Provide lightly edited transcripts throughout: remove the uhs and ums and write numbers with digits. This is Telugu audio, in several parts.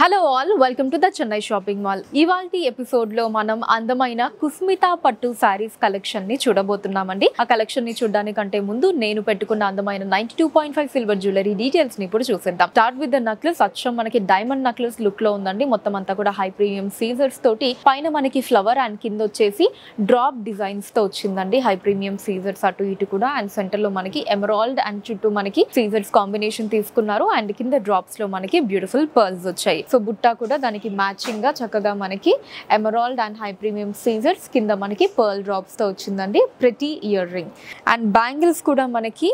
Hello all, welcome to the Chennai shopping mall. ఇవాల్టి ఎపిసోడ్ లో మనం అందమైన కుస్మితా పట్టు సారీస్ కలెక్షన్ ని చూడబోతున్నామండి. ఆ కలెక్షన్ ని చూడడానికంటే ముందు నేను పెట్టుకున్న అందమైన 92.5 సిల్వర్ జ్యువెలరీ డీటెయిల్స్ ని ఇప్పుడు చూసేద్దాం. Start with the necklace. అచ్చం మనకి డైమండ్ నెక్లెస్ లుక్ లో ఉందండి. మొత్తం అంతా కూడా హై ప్రీమియం సీజర్స్ తోటి, పైన మనకి ఫ్లవర్ అండ్ కింద వచ్చేసి డ్రాప్ డిజైన్స్ తో వచ్చిందండి. హై ప్రీమియం సీజర్స్ అటు ఇటు కూడా, అండ్ సెంటర్ లో మనకి ఎమరాల్డ్ అండ్ చుట్టూ మనకి సీజర్స్ కాంబినేషన్ తీసుకున్నారు. అండ్ కింద డ్రాప్స్ లో మనకి బ్యూటిఫుల్ పర్ల్స్ వచ్చాయి. సో బుట్ట కూడా దానికి మ్యాచింగ్ గా చక్కగా మనకి ఎమరాల్డ్ అండ్ హై ప్రీమియం సీజర్స్, కింద మనకి పర్ల్ డ్రాప్స్ తో వచ్చిందండి. Pretty earring and bangles కూడా మనకి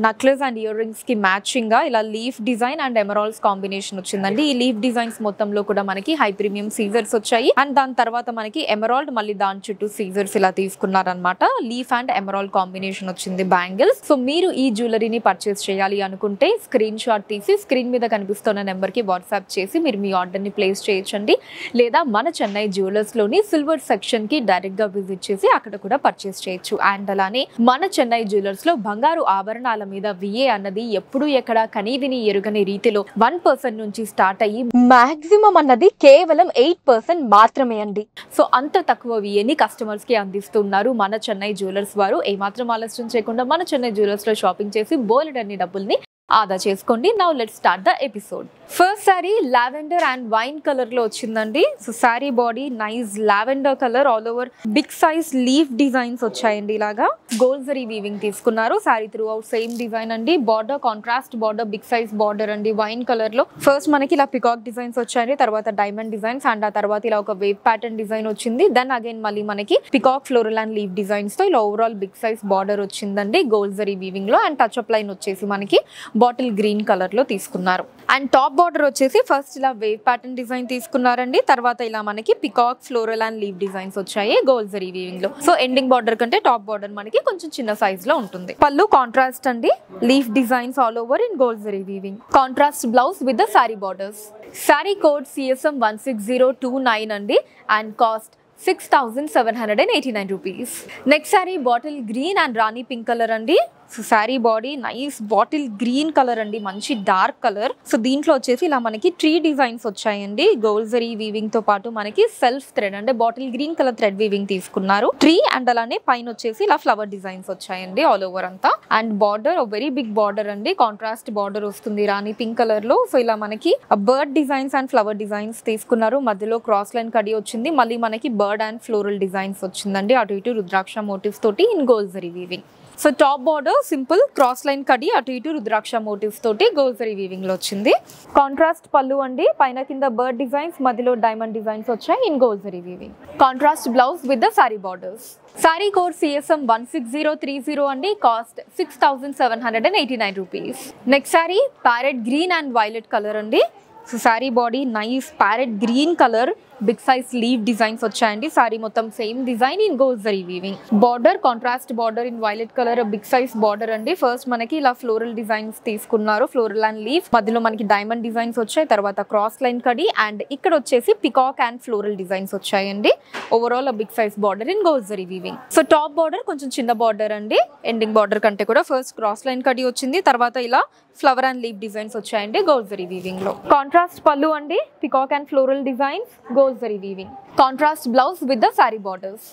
నెక్లెస్ అండ్ ఇయర్ రింగ్స్ కి మ్యాచింగ్ గా ఇలా leaf design and emeralds combination వచ్చిందండి. ఈ లీఫ్ డిజైన్స్ మొత్తంలో కూడా మనకి హై ప్రీమియం సీజర్స్ వచ్చాయి. అండ్ దాని తర్వాత మనకి ఎమరాల్డ్, మళ్ళీ దాని చుట్టూ సీజర్స్ ఇలా తీసుకున్నారనమాట. లీఫ్ అండ్ ఎమరాల్డ్ కాంబినేషన్ వచ్చింది బ్యాంగిల్స్. సో మీరు ఈ జ్యువెలరీని పర్చేస్ చేయాలి అనుకుంటే స్క్రీన్ షాట్ తీసి స్క్రీన్ మీద కనిపిస్తున్న నెంబర్ కి వాట్సాప్ చేసి మీరు మీ ఆర్డర్ ని ప్లేస్ చేయొచ్చండి. లేదా మన చెన్నై జ్యువెలర్స్ లోని సిల్వర్ సెక్షన్ కి డైరెక్ట్ గా విజిట్ చేసి అక్కడ కూడా పర్చేస్ చేయొచ్చు. అండ్ అలానే మన చెన్నై జ్యువెలర్స్ లో బంగారు ఆభరణాల మీద విఏ అన్నది ఎప్పుడు ఎక్కడ కనీవిని ఎరుగని రీతిలో 1% నుంచి స్టార్ట్ అయ్యి మాక్సిమం అన్నది కేవలం 8% మాత్రమే అండి. సో అంత తక్కువ విఏని కస్టమర్స్ కి అందిస్తున్నారు మన చెన్నై జ్యువెలర్స్ వారు. ఏమాత్రం ఆలస్యం చేయకుండా మన చెన్నై జ్యువెలర్స్ లో షాపింగ్ చేసి బోలెడన్ని డబ్బుల్ని ఆదా చేసుకోండి. Now let's start the episode. First sari lavender and wine colour లో వచ్చిందండి. So sari body nice lavender colour, all over big size leaf designs వచ్చాయండి. ఇలాగా గోల్డ్ జరీ వీవింగ్ తీసుకున్నారు. Sari throughout same design అండి. Border contrast border, big size border అండి వైన్ కలర్ లో. ఫస్ట్ మనకి ఇలా పికాక్ డిజైన్స్ వచ్చాయండి, తర్వాత డైమండ్ డిజైన్స్, అండ్ ఆ తర్వాత ఇలా ఒక వేవ్ ప్యాటర్న్ డిజైన్ వచ్చింది. దెన్ అగైన్ మళ్ళీ మనకి peacock, floral and leaf designs తో ఇలా ఓవరాల్ బిగ్ సైజ్ బార్డర్ వచ్చిందండి గోల్డ్ జరీ వీవింగ్ లో. అండ్ టచ్ అప్ లైన్ వచ్చేసి మనకి బాటిల్ గ్రీన్ కలర్ లో తీసుకున్నారు. అండ్ టాప్ బార్డర్ వచ్చేసి ఫస్ట్ ఇలా వేవ్ ప్యాటర్న్ డిజైన్ తీసుకున్నారండి. తర్వాత ఇలా మనకి peacock, floral and leave designs వచ్చాయి గోల్డ్ జరీ వీవింగ్ లో. సో ఎండింగ్ బార్డర్ కంటే టాప్ బార్డర్ మనకి కొంచెం చిన్న సైజ్ లో ఉంటుంది. పళ్ళు కాంట్రాస్ట్ అండి, leaf designs all over in gold zari weaving. Contrast blouse with the sari borders. Sari code CSM 16029 అండి. And cost 6,789 rupees. Next sari bottle green and rani pink colour అండి. So sari body nice bottle green colour అండి, మంచి డార్క్ కలర్. సో దీంట్లో వచ్చేసి ఇలా మనకి ట్రీ డిజైన్స్ వచ్చాయండి గోల్డ్ జరీ వీవింగ్ తో పాటు మనకి సెల్ఫ్ థ్రెడ్ అంటే bottle green colour thread weaving తీసుకున్నారు. ట్రీ అండ్ అలానే పైన వచ్చేసి ఇలా ఫ్లవర్ డిజైన్స్ వచ్చాయండి ఆల్ ఓవర్ అంతా. And border very big border అండి, కాంట్రాస్ట్ బార్డర్ వస్తుంది రాణి పింక్ కలర్ లో. సో ఇలా మనకి bird designs and flower designs తీసుకున్నారు. మధ్యలో క్రాస్ లైన్ కడి వచ్చింది. మళ్ళీ మనకి బర్డ్ అండ్ ఫ్లోరల్ డిజైన్స్ వచ్చిందండి, అటు ఇటు రుద్రాక్ష మోటివ్స్ తోటి in gold zari weaving. So top border simple cross line కడి, అటు ఇటు రుద్రాక్ష మోటివ్స్ తోటి గోల్డ్ జరీ వీవింగ్ లో వచ్చింది. కాంట్రాస్ట్ పళ్ళు అండి, పైన కింద బర్డ్ డిజైన్స్, మధ్యలో డైమండ్ డిజైన్స్ వచ్చాయి in gold zari weaving. Contrast blouse with the sari borders. Sari code CSM 16030 అండి. Cost 6,789 rupees. Next sari parrot green and violet colour అండి. So sari body nice parrot green colour, big size leave designs వచ్చాయండి. సారీ మొత్తం same design in gold zari weaving. Border contrast border in violet colour, big size border అండి. ఫస్ట్ మనకి ఇలా ఫ్లోరల్ డిజైన్స్ తీసుకున్నారు, ఫ్లోరల్ అండ్ లీఫ్. మధ్యలో మనకి డైమండ్ డిజైన్స్ వచ్చాయి, తర్వాత క్రాస్ లైన్ కడి, అండ్ ఇక్కడ వచ్చేసి పికాక్ అండ్ ఫ్లోరల్ డిజైన్స్ వచ్చాయండి. Overall big size border in gold zari weaving. So top border కొంచెం చిన్న బార్డర్ అండి, ఎండింగ్ బార్డర్ కంటే కూడా. ఫస్ట్ క్రాస్ లైన్ కడి వచ్చింది, తర్వాత ఇలా ఫ్లవర్ అండ్ లీఫ్ డిజైన్స్ వచ్చాయండి గోల్డ్ జరీ వీవింగ్ లో. కాంట్రాస్ట్ పళ్ళు అండి, peacock and floral designs gold zari weaving. Contrast blouse with the sari borders.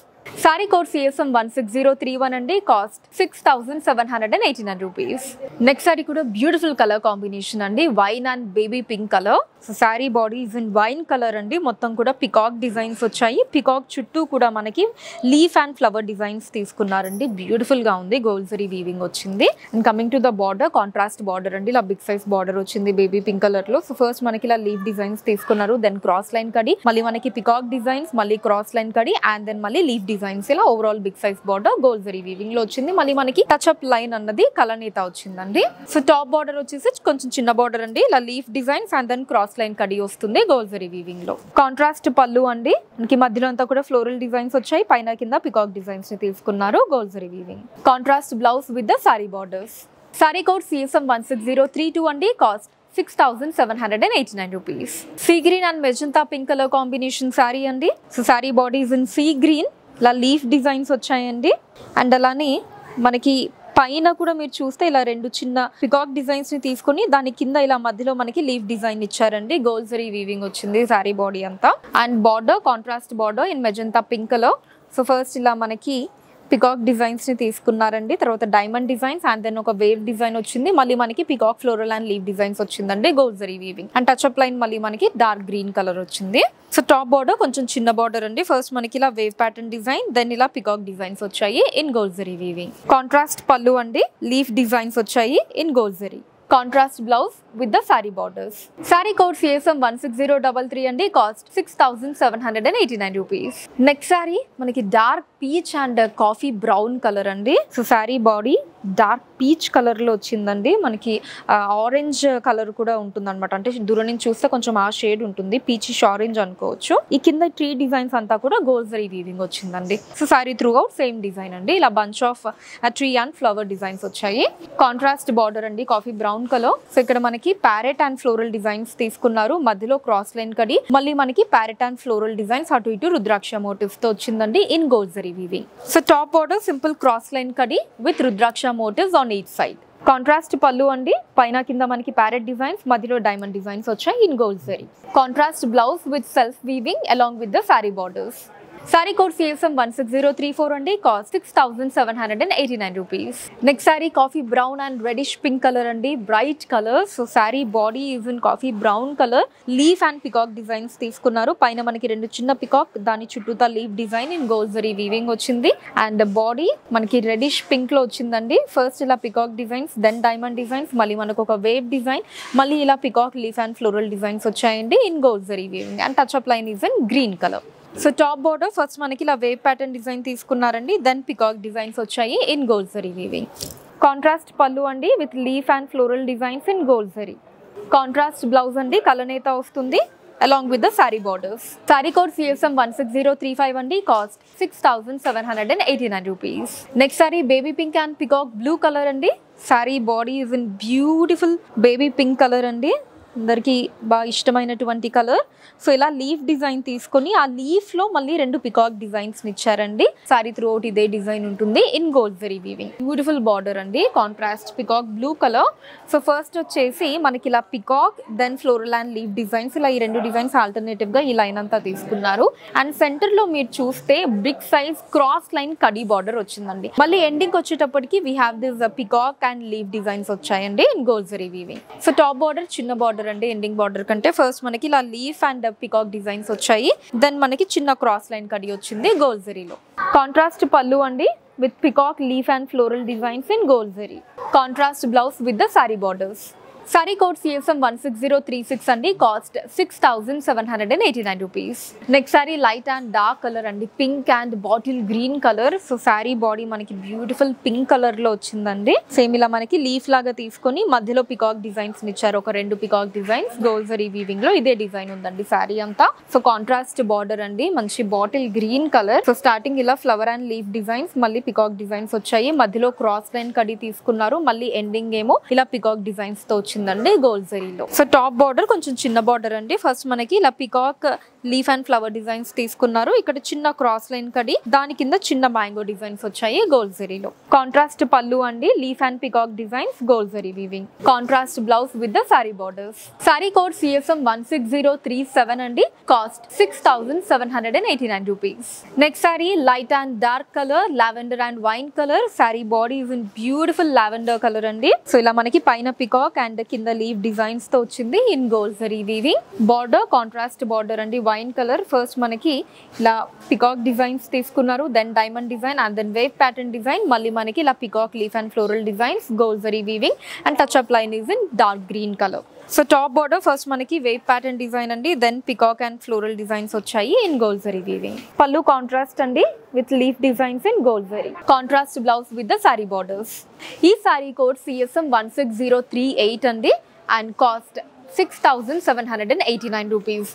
Sari code CSM 16031 అండి. Cost 6,789 rupees. నెక్స్ట్ సారీ కూడా బ్యూటిఫుల్ కలర్ కాంబినేషన్ అండి, wine and baby pink colour. So sari body is in wine colour అండి. మొత్తం కూడా పికాక్ డిజైన్స్ వచ్చాయి. పికాక్ చుట్టూ కూడా మనకి లీఫ్ అండ్ ఫ్లవర్ డిజైన్స్ తీసుకున్నారండి. బ్యూటిఫుల్ గా ఉంది, గోల్డ్ జరీ వీవింగ్ వచ్చింది. And coming to the border, contrast border అండి, ఇలా బిగ్ సైజ్ బార్డర్ వచ్చింది బేబీ పింక్ కలర్ లో. సో ఫస్ట్ మనకి ఇలా లీఫ్ డిజైన్స్ తీసుకున్నారు, దెన్ క్రాస్ లైన్ కడి, మళ్ళీ మనకి పికాక్ డిజైన్స్, మళ్ళీ క్రాస్ లైన్ కడి, అండ్ దెన్ మళ్ళీ లీఫ్ డిజైన్స్. ఇలా overall big size border gold zari weaving లో వచ్చింది. మళ్ళీ మనకి టచ్ అప్ లైన్ అన్నది కలనేత వచ్చిందండి. సో టాప్ బార్డర్ వచ్చేసి కొంచెం చిన్న బార్డర్ అండి, ఇలా leaf designs and then cross line కడి వస్తుంది గోల్డ్ జరీ వీవింగ్ లో. కాంట్రాస్ట్ పళ్ళు అండి, మనకి మధ్యలో అంతా కూడా ఫ్లోరల్ డిజైన్స్ వచ్చాయి, పైన కింద పికాక్ డిజైన్స్ ని తీసుకున్నారు gold zari weaving. Contrast blouse with the sari borders. Sari code CSM 16032 అండి. Cost 6,789 rupees. Sea green and magenta pink colour combination sari అండి. So sari body is in sea green, ఇలా లీఫ్ డిజైన్స్ వచ్చాయండి. అండ్ అలానే మనకి పైన కూడా మీరు చూస్తే ఇలా రెండు చిన్న పికాక్ డిజైన్స్ ని తీసుకొని దాని కింద ఇలా మధ్యలో మనకి లీఫ్ డిజైన్ ఇచ్చారండి. గోల్డ్ జరీ వీవింగ్ వచ్చింది సారీ బాడీ అంతా. And border contrast border in magenta pink colour. So first ఇలా మనకి పికాక్ డిజైన్స్ ని తీసుకున్నారండి, తర్వాత డైమండ్ డిజైన్స్ అండ్ దెన్ ఒక వేవ్ డిజైన్ వచ్చింది, మళ్ళీ మనకి peacock floral and leave designs వచ్చిందండి gold zari weaving. And touch up line మళ్ళీ మనకి డార్క్ గ్రీన్ కలర్ వచ్చింది. సో టాప్ బార్డర్ కొంచెం చిన్న బార్డర్ అండి. ఫస్ట్ మనకి ఇలా వేవ్ ప్యాటర్న్ డిజైన్, దెన్ ఇలా పికాక్ డిజైన్స్ వచ్చాయి in gold zari weaving. Contrast పళ్ళు అండి, లీఫ్ డిజైన్స్ వచ్చాయి in gold zari. Contrast blouse with the saree borders. Saree code CSM 16033 అండి, కాస్ట్ 6789 రూపీస్. నెక్స్ట్ సారీ మనకి dark peach and coffee brown colour అండి. So sari body dark peach colour లో వచ్చిందండి. మనకి ఆరెంజ్ కలర్ కూడా ఉంటుంది అనమాట, అంటే దూరం నుంచి చూస్తే కొంచెం ఆ షేడ్ ఉంటుంది, పీచిష్ ఆరెంజ్ అనుకోవచ్చు. ఈ కింద ట్రీ డిజైన్స్ అంతా కూడా గోల్డ్ జరీ వీవింగ్ వచ్చిందండి. So sorry throughout same design అండి, ఇలా bunch of tree and flower designs వచ్చాయి. కాంట్రాస్ట్ బార్డర్ అండి, కాఫీ బ్రౌన్ కలర్. సో ఇక్కడ మనకి ప్యారెట్ అండ్ ఫ్లోరల్ డిజైన్స్ తీసుకున్నారు, మధ్యలో క్రాస్ లైన్ కడి, మళ్ళీ మనకి ప్యారెట్ అండ్ ఫ్లోరల్ డిజైన్స్ అటు ఇటు రుద్రాక్ష మోటివ్స్ తో వచ్చిందండి in gold zari weaving. So top border simple cross line కడి with rudraksha motifs on each side. Contrast పళ్ళు అండి, పైన కింద మనకి ప్యారెట్ డిజైన్స్, మధ్యలో డైమండ్ డిజైన్స్ వచ్చాయి in gold zari. Contrast blouse with self weaving along with the sari borders. Sari code CSM 16034 అండి, cost 6789 rupees. Next sari coffee brown and reddish pink colour అండి, bright colour. So sari body is in coffee brown colour, leaf and peacock designs తీసుకున్నారు. పైన మనకి రెండు చిన్న పికాక్, దాని చుట్టూతా leaf design in gold zari weaving వచ్చింది. అండ్ బాడీ మనకి రెడిష్ పింక్ లో వచ్చిందండి. ఫస్ట్ ఇలా peacock designs, then diamond designs, మళ్ళీ మనకు ఒక వేవ్ డిజైన్, మళ్ళీ ఇలా peacock leaf and floral designs వచ్చాయండి in gold zari weaving. And touch up line is in green colour. So top border first మనకి ఇలా వేవ్ ప్యాటర్న్ డిజైన్ తీసుకున్నారండి, దెన్ పికాక్ డిజైన్స్ వచ్చాయి in gold zari weaving. Contrast పళ్ళు అండి with leaf and floral designs in gold zari. Contrast blouse అండి, కలనేత వస్తుంది along with the saree borders. Saree code CSM 16035 అండి, cost 6789 rupees. Next sari baby pink and peacock blue colour అండి. Sari body is in beautiful baby pink colour అండి, అందరికి బాగా ఇష్టమైనటువంటి కలర్. సో ఇలా లీఫ్ డిజైన్ తీసుకొని ఆ లీఫ్ లో మళ్ళీ రెండు పికాక్ డిజైన్స్ ఇచ్చారండి. సారీ త్రూ అవుట్ ఇదే డిజైన్ ఉంటుంది in gold zari weaving. Beautiful border అండి, contrast peacock blue colour. So first వచ్చేసి మనకి ఇలా peacock, then floral and leaf designs, ఇలా ఈ రెండు డిజైన్స్ ఆల్టర్నేటివ్ గా ఈ లైన్ అంతా తీసుకున్నారు. అండ్ సెంటర్ లో మీరు చూస్తే బిగ్ సైజ్ క్రాస్ లైన్ కడీ బార్డర్ వచ్చిందండి. మళ్ళీ ఎండింగ్ వచ్చేటప్పటికి we have this peacock and leaf designs వచ్చాయండి in gold zari weaving. So top border చిన్న బార్డర్ అండి, ఎండింగ్ బార్డర్ కంటే ఫస్ట్ మనకి ఇలా లీఫ్ అండ్ పికాక్ డిజైన్స్ వచ్చాయి, దెన్ మనకి చిన్న క్రాస్ లైన్ కడి వచ్చింది గోల్డ్ జరీలో. కాంట్రాస్ట్ పళ్ళు అండి with peacock leaf and floral designs in gold zari. Contrast blouse with the sari borders. Sari code CSM 16036 అండి, cost 6789 rupees. Next sari light and dark colour అండి, pink and bottle green colour. So sari body మనకి బ్యూటిఫుల్ పింక్ కలర్ లో వచ్చిందండి. సేమ్ ఇలా మనకి లీఫ్ లాగా తీసుకొని మధ్యలో పికాక్ డిజైన్స్ ఇచ్చారు, ఒక రెండు peacock designs gold zari weaving లో ఇదే డిజైన్ ఉందండి సారీ అంతా. సో కాంట్రాస్ట్ బార్డర్ అండి, మంచి bottle green colour. So starting ఇలా ఫ్లవర్ అండ్ లీఫ్ డిజైన్స్, మళ్ళీ పికాక్ డిజైన్స్ వచ్చాయి, మధ్యలో క్రాస్ లైన్ కడి తీసుకున్నారు, మళ్ళీ ఎండింగ్ ఏమో ఇలా పికాక్ డిజైన్స్ తో వచ్చిందండి గోల్డ్ జరీలో. సో టాప్ బార్డర్ కొంచెం చిన్న బార్డర్ అండి, ఫస్ట్ మనకి ఇలా peacock leaf and flower designs తీసుకున్నారు, ఇక్కడ చిన్న క్రాస్ లైన్ కడి, దాని కింద చిన్న మ్యాంగో డిజైన్స్ వచ్చాయి గోల్డ్ జరీలో. కాంట్రాస్ట్ పళ్ళు అండి, leaf and peacock designs gold zari weaving. Contrast blouse with the sari borders. Sari code CSM 16037 అండి, cost 6789 rupees. Next sari light and dark colour, lavender and wine colour. Sorry body is in beautiful lavender colour అండి. సో ఇలా మనకి పైన పికాక్ అండ్ కింద లీఫ్ డిజైన్స్ తో వచ్చింది in gold zari weaving. Border contrast border అండి, వైన్ కలర్. ఫస్ట్ మనకి ఇలా పికాక్ డిజైన్స్ తీసుకున్నారు, then diamond design and then wave pattern design, మళ్ళీ మనకి ఇలా peacock leaf and floral designs gold zari weaving. And touch up line is in dark green colour. So top border first మనకి వేవ్ ప్యాటర్న్ డిజైన్ అండి, then peacock and floral designs వచ్చాయి ఇన్ గోల్డ్ జరీ వీవింగ్. పళ్ళు కాంట్రాస్ట్ అండి with leaf designs in gold zari. Contrast blouse with the sari borders. ఈ సారీ కోడ్ CSM 16038 అండి, and cost 6,789 rupees.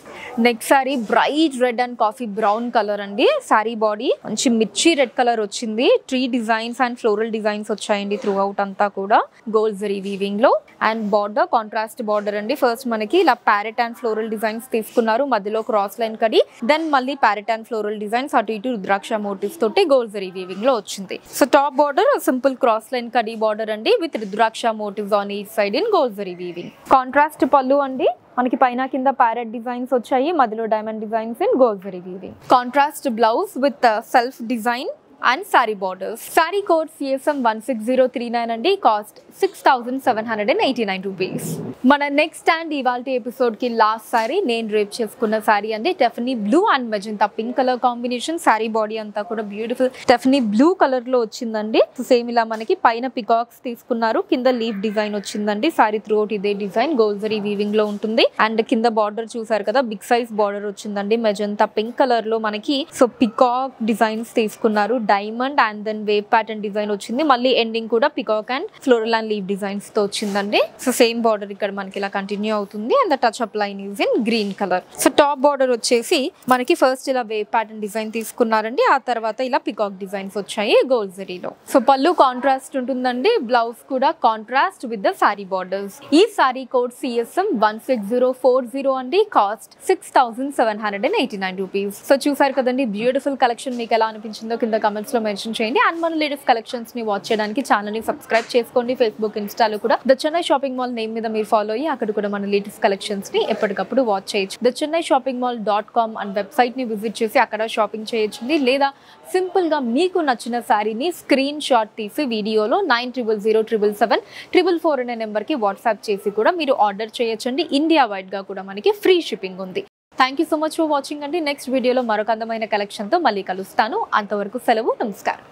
Next sari bright red and coffee brown colour అండి. సారీ బాడీ మంచి మిర్చి రెడ్ కలర్ వచ్చింది. Tree designs and floral designs వచ్చాయండి త్రూ అవుట్ అంతా కూడా గోల్డ్ జరీ వీవింగ్ లో. అండ్ బార్డర్ కాంట్రాస్ట్ బార్డర్ అండి. ఫస్ట్ మనకి ఇలా ప్యారెట్ అండ్ ఫ్లోరల్ డిజైన్స్ తీసుకున్నారు, మధ్యలో క్రాస్ లైన్ కడి, దెన్ మళ్ళీ ప్యారెట్ అండ్ ఫ్లోరల్ డిజైన్స్ అటు ఇటు రుద్రాక్ష మోటివ్స్ తోటి గోల్డ్ జరీ వీవింగ్ లో వచ్చింది. So top border simple cross line కడి బార్డర్ అండి with rudraksha motifs on each side in gold zari weaving. Contrast పళ్ళు అండి. మనకి పైన కింద ప్యారెట్ డిజైన్స్ వచ్చాయి, మధ్యలో diamond designs in gold zari weaving. Contrast blouse with self design and sorry borders. Sari code CSM 16039 అండి. Cost 6,789 rupees. మన నెక్స్ట్ అండ్ ఇవాళ ఎపిసోడ్ కి లాస్ట్ సారీ నేను రేప్ చేసుకున్న సారీ అండి. Tiffany blue and magenta pink colour combination. Sari body అంతా కూడా బ్యూటిఫుల్ టెఫనీ బ్లూ కలర్ లో వచ్చిందండి. సేమ్ ఇలా మనకి పైన పికాక్స్ తీసుకున్నారు, కింద లీఫ్ డిజైన్ వచ్చిందండి. సారీ త్రూ అవుట్ ఇదే డిజైన్ గోల్డ్ జరీ వీవింగ్ లో ఉంటుంది. అండ్ కింద బార్డర్ చూసారు కదా, బిగ్ సైజ్ బార్డర్ వచ్చిందండి మెజెంటా పింక్ కలర్ లో మనకి. సో పికాక్ డిజైన్స్ తీసుకున్నారు, diamond and then wave pattern design వచ్చింది. మళ్ళీ ఎండింగ్ కూడా peacock and floral and leave designs తో వచ్చిందండి. సో సేమ్ బార్డర్ ఇక్కడ మనకి ఇలా కంటిన్యూ అవుతుంది. And the touch up line is in green colour. So top border వచ్చేసి మనకి ఫస్ట్ ఇలా వేవ్ ప్యాటర్న్ డిజైన్ తీసుకున్నారండి, ఆ తర్వాత ఇలా పికాక్ డిజైన్స్ వచ్చాయి గోల్డ్ జరీలో. సో పళ్ళు కాంట్రాస్ట్ ఉంటుందండి, బ్లౌజ్ కూడా contrast with the sari borders. ఈ సారీ కోడ్ CSM 16040 అండి. Cost 6,789 rupees. సో చూసారు కదండి, బ్యూటిఫుల్ కలెక్షన్. మీకు ఎలా అనిపించిందో కింద కమెంట్స్ లో మెన్షన్ చేయండి. అండ్ మన లేటెస్ట్ కలెక్షన్స్ ని వాచ్ చేయడానికి ఛానల్ ని సబ్స్క్రైబ్ చేసుకోండి. ఫేస్బుక్, ఇన్స్టాలో కూడా the Chennai shopping mall name మీద మీరు ఫాలో అయ్యి అక్కడ కూడా మన లేటెస్ట్ కలెక్షన్స్ ని ఎప్పటికప్పుడు వాచ్ చేయొచ్చు. The Chennai shopping mall .com and website ని విజిట్ చేసి అక్కడ షాపింగ్ చేయొచ్చు. లేదా సింపుల్ గా మీకు నచ్చిన శారీని స్క్రీన్ షాట్ తీసి వీడియోలో 90077774 అనే నెంబర్ కి వాట్సాప్ చేసి కూడా మీరు ఆర్డర్ చేయొచ్చండి. ఇండియా వైడ్ గా కూడా మనకి ఫ్రీ షిప్పింగ్ ఉంది. Thank you so much for watching అండి. నెక్స్ట్ వీడియోలో మరొక అందమైన కలెక్షన్ తో మళ్ళీ కలుస్తాను. అంతవరకు సెలవు, నమస్కారం.